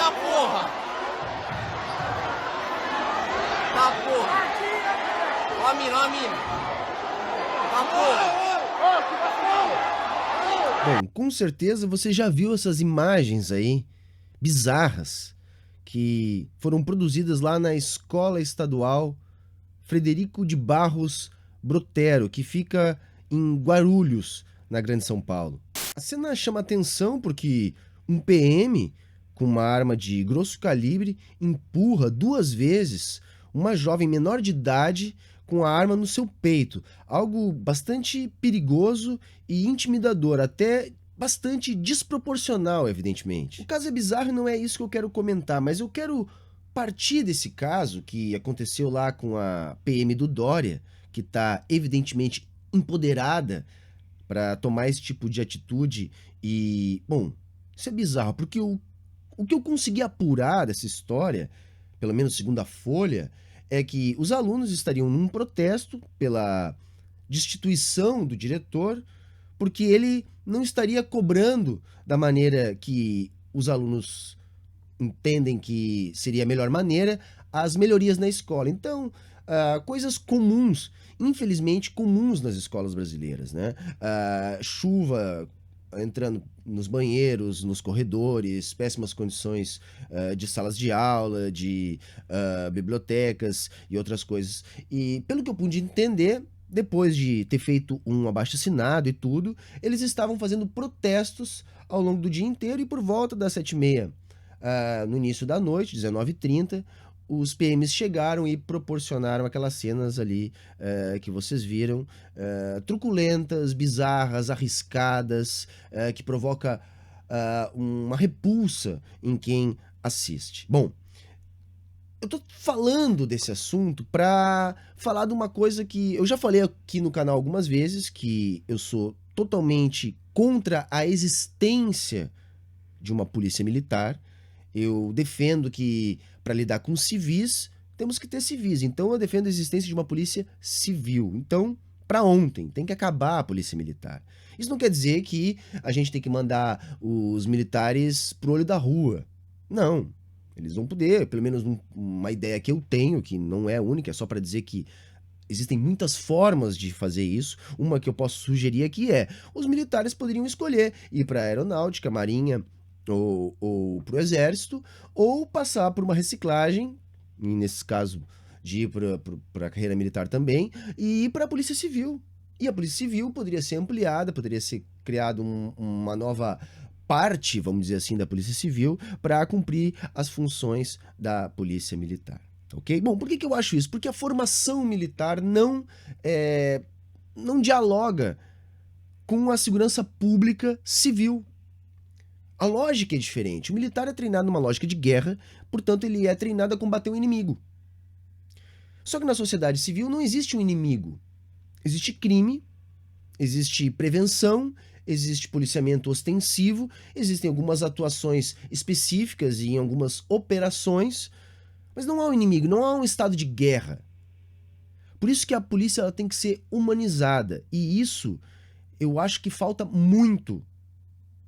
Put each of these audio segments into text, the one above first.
Tá porra! Tá porra! Ó a mina, ó a mina! Tá porra! Bom, com certeza você já viu essas imagens aí, bizarras, que foram produzidas lá na Escola Estadual Frederico de Barros Brotero, que fica em Guarulhos, na Grande São Paulo. A cena chama atenção porque um PM com uma arma de grosso calibre empurra 2 vezes uma jovem menor de idade com a arma no seu peito, algo bastante perigoso e intimidador, até bastante desproporcional, evidentemente. O caso é bizarro e não é isso que eu quero comentar, mas eu quero partir desse caso que aconteceu lá com a PM do Dória, que está evidentemente empoderada para tomar esse tipo de atitude e, bom, isso é bizarro, porque o que eu consegui apurar dessa história, pelo menos segundo a Folha, é que os alunos estariam num protesto pela destituição do diretor, porque ele não estaria cobrando da maneira que os alunos entendem que seria a melhor maneira as melhorias na escola. Então, coisas comuns, infelizmente comuns nas escolas brasileiras, né? Chuva entrando nos banheiros, nos corredores, péssimas condições de salas de aula, de bibliotecas e outras coisas. E pelo que eu pude entender, depois de ter feito um abaixo-assinado e tudo, eles estavam fazendo protestos ao longo do dia inteiro e por volta das 7h30, no início da noite, 19h30, os PMs chegaram e proporcionaram aquelas cenas ali que vocês viram, truculentas, bizarras, arriscadas, que provoca uma repulsa em quem assiste. Bom, eu tô falando desse assunto para falar de uma coisa que eu já falei aqui no canal algumas vezes, que eu sou totalmente contra a existência de uma polícia militar. Eu defendo que para lidar com civis, temos que ter civis. Então eu defendo a existência de uma polícia civil. Então, para ontem, tem que acabar a polícia militar. Isso não quer dizer que a gente tem que mandar os militares pro olho da rua. Não. Eles vão poder, pelo menos uma ideia que eu tenho, que não é única, é só para dizer que existem muitas formas de fazer isso. Uma que eu posso sugerir aqui é: os militares poderiam escolher ir para a aeronáutica, marinha ou para o exército, ou passar por uma reciclagem, e nesse caso de ir para a carreira militar também, e ir para a polícia civil. E a polícia civil poderia ser ampliada, poderia ser criado uma nova parte, vamos dizer assim, da polícia civil para cumprir as funções da polícia militar. Ok? Bom, por que eu acho isso? Porque a formação militar não dialoga com a segurança pública civil. A lógica é diferente. O militar é treinado numa lógica de guerra, portanto ele é treinado a combater o inimigo. Só que na sociedade civil não existe um inimigo. Existe crime, existe prevenção, existe policiamento ostensivo, existem algumas atuações específicas e em algumas operações, mas não há um inimigo, não há um estado de guerra. Por isso que a polícia ela tem que ser humanizada, e isso eu acho que falta muito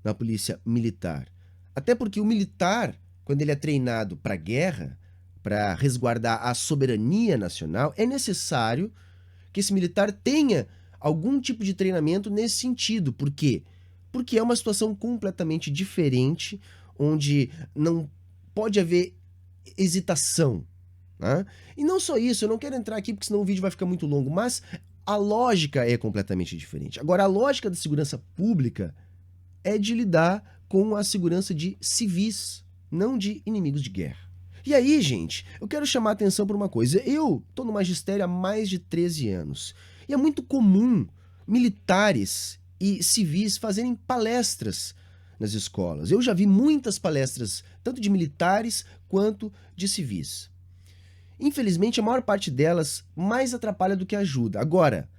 na polícia militar. Até porque o militar, quando ele é treinado para guerra, para resguardar a soberania nacional, é necessário que esse militar tenha algum tipo de treinamento nesse sentido. Por quê? Porque é uma situação completamente diferente, onde não pode haver hesitação. Né? E não só isso, eu não quero entrar aqui porque senão o vídeo vai ficar muito longo, mas a lógica é completamente diferente. Agora, a lógica da segurança pública é de lidar com a segurança de civis, não de inimigos de guerra. E aí, gente, eu quero chamar a atenção para uma coisa. Eu tô no magistério há mais de 13 anos. E é muito comum militares e civis fazerem palestras nas escolas. Eu já vi muitas palestras, tanto de militares quanto de civis. Infelizmente, a maior parte delas mais atrapalha do que ajuda. Agora,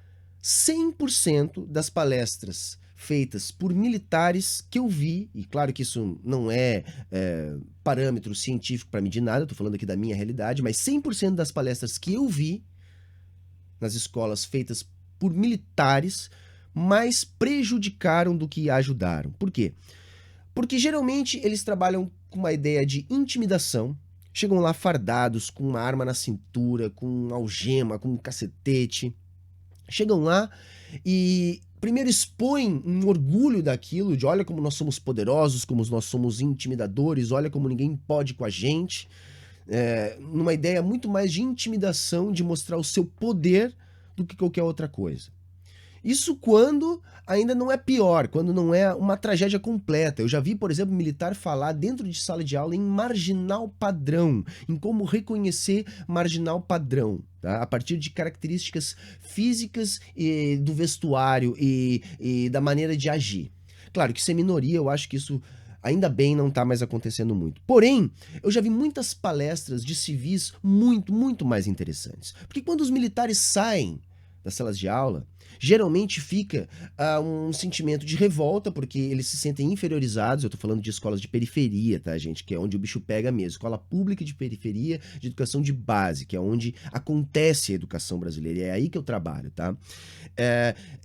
100% das palestras feitas por militares que eu vi, e claro que isso não é parâmetro científico para medir nada, eu tô falando aqui da minha realidade, mas 100% das palestras que eu vi nas escolas feitas por militares mais prejudicaram do que ajudaram. Por quê? Porque geralmente eles trabalham com uma ideia de intimidação, chegam lá fardados, com uma arma na cintura, com algema, com um cacetete. Chegam lá e primeiro expõem um orgulho daquilo, de olha como nós somos poderosos, como nós somos intimidadores, olha como ninguém pode com a gente. Numa ideia muito mais de intimidação, de mostrar o seu poder do que qualquer outra coisa. Isso quando ainda não é pior, quando não é uma tragédia completa. Eu já vi, por exemplo, militar falar dentro de sala de aula em marginal padrão, em como reconhecer marginal padrão, tá? A partir de características físicas do vestuário e da maneira de agir. Claro que isso é minoria, eu acho que isso ainda bem não está mais acontecendo muito. Porém, eu já vi muitas palestras de civis muito mais interessantes. Porque quando os militares saem das salas de aula, geralmente fica um sentimento de revolta, porque eles se sentem inferiorizados. Eu tô falando de escolas de periferia, tá, gente? Que é onde o bicho pega mesmo. Escola pública de periferia, de educação de base, que é onde acontece a educação brasileira. E é aí que eu trabalho, tá?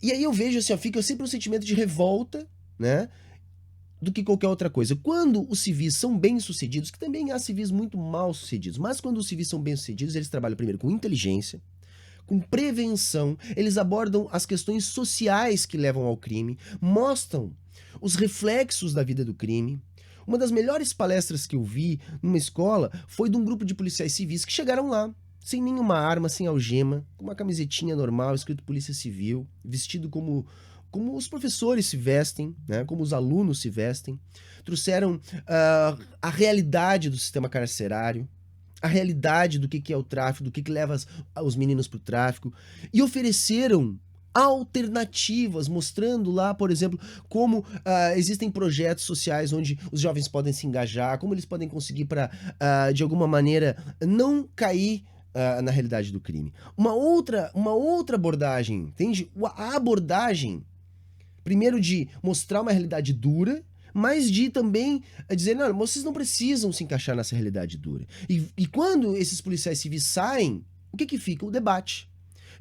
E aí eu vejo assim, ó, fica sempre um sentimento de revolta, né? Do que qualquer outra coisa. Quando os civis são bem-sucedidos, que também há civis muito mal-sucedidos, mas quando os civis são bem-sucedidos, eles trabalham primeiro com inteligência, com prevenção, eles abordam as questões sociais que levam ao crime, mostram os reflexos da vida do crime. Uma das melhores palestras que eu vi numa escola foi de um grupo de policiais civis que chegaram lá, sem nenhuma arma, sem algema, com uma camisetinha normal, escrito Polícia Civil, vestido como os professores se vestem, né, como os alunos se vestem. Trouxeram a realidade do sistema carcerário, a realidade do que é o tráfico, do que leva os meninos para o tráfico, e ofereceram alternativas, mostrando lá, por exemplo, como existem projetos sociais onde os jovens podem se engajar, como eles podem conseguir para, de alguma maneira, não cair na realidade do crime. Uma outra abordagem, entende? A abordagem, primeiro de mostrar uma realidade dura, mas de também dizer, não, vocês não precisam se encaixar nessa realidade dura. E quando esses policiais civis saem, o que fica? O debate.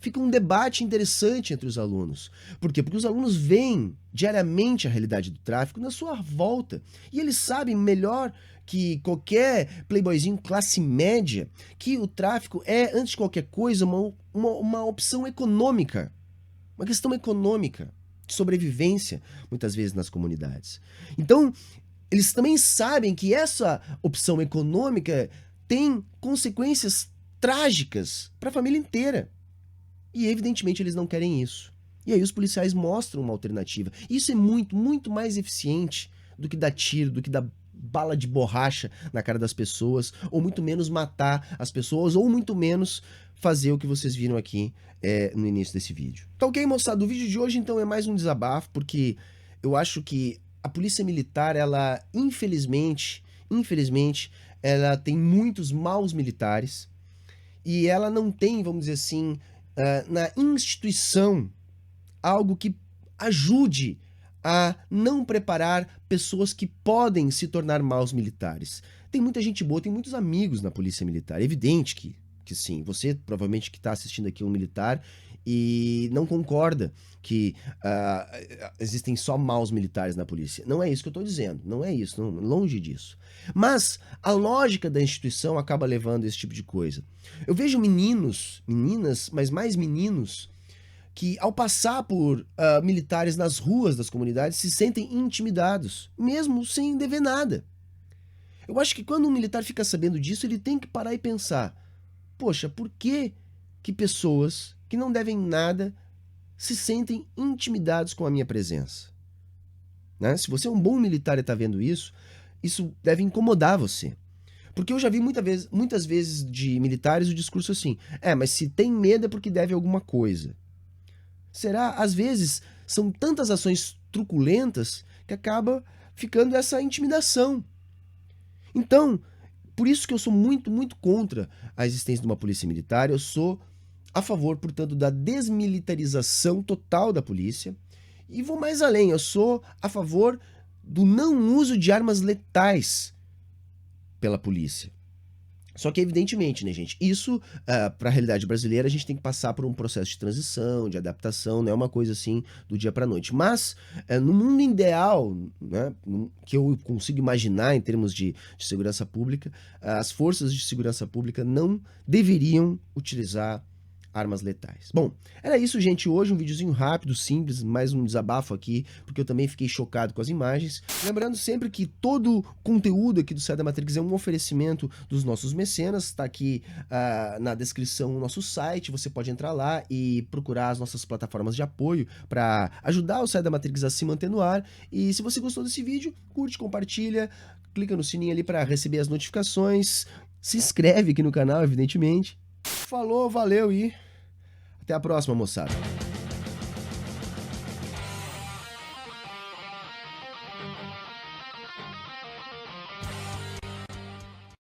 Fica um debate interessante entre os alunos. Por quê? Porque os alunos veem diariamente a realidade do tráfico na sua volta. E eles sabem melhor que qualquer playboyzinho classe média que o tráfico é, antes de qualquer coisa, uma opção econômica. Uma questão econômica, de sobrevivência, muitas vezes nas comunidades. Então, eles também sabem que essa opção econômica tem consequências trágicas para a família inteira. E, evidentemente, eles não querem isso. E aí os policiais mostram uma alternativa. Isso é muito mais eficiente do que dar tiro, do que dar bala de borracha na cara das pessoas, ou muito menos matar as pessoas, ou muito menos fazer o que vocês viram aqui no início desse vídeo. Tá ok, moçada? O vídeo de hoje, então, é mais um desabafo, porque eu acho que a polícia militar, ela, infelizmente, ela tem muitos maus militares, e ela não tem, vamos dizer assim, na instituição, algo que ajude a não preparar pessoas que podem se tornar maus militares. Tem muita gente boa, tem muitos amigos na polícia militar. É evidente que sim. Você, provavelmente, que está assistindo aqui um militar e não concorda que existem só maus militares na polícia. Não é isso que eu estou dizendo. Não é isso. Não, longe disso. Mas a lógica da instituição acaba levando a esse tipo de coisa. Eu vejo meninos, meninas, mas mais meninos, que ao passar por militares nas ruas das comunidades se sentem intimidados, mesmo sem dever nada. Eu acho que quando um militar fica sabendo disso, ele tem que parar e pensar, poxa, por que pessoas que não devem nada se sentem intimidados com a minha presença? Né? Se você é um bom militar e está vendo isso, isso deve incomodar você. Porque eu já vi muitas vezes de militares o discurso assim, mas se tem medo é porque deve alguma coisa. Será? Às vezes, são tantas ações truculentas que acaba ficando essa intimidação. Então, por isso que eu sou muito contra a existência de uma polícia militar. Eu sou a favor, portanto, da desmilitarização total da polícia. E vou mais além, eu sou a favor do não uso de armas letais pela polícia. Só que, evidentemente, né, gente, isso, para a realidade brasileira, a gente tem que passar por um processo de transição, de adaptação, não é uma coisa assim do dia para noite. Mas, no mundo ideal, né, que eu consigo imaginar em termos de segurança pública, as forças de segurança pública não deveriam utilizar armas letais. Bom, era isso, gente. Hoje um videozinho rápido, simples, mais um desabafo aqui, porque eu também fiquei chocado com as imagens. Lembrando sempre que todo conteúdo aqui do Sai da Matrix é um oferecimento dos nossos mecenas. Tá aqui na descrição o nosso site, você pode entrar lá e procurar as nossas plataformas de apoio para ajudar o Sai da Matrix a se manter no ar. E se você gostou desse vídeo, curte, compartilha, clica no sininho ali para receber as notificações, se inscreve aqui no canal, evidentemente. Falou, valeu e até a próxima, moçada.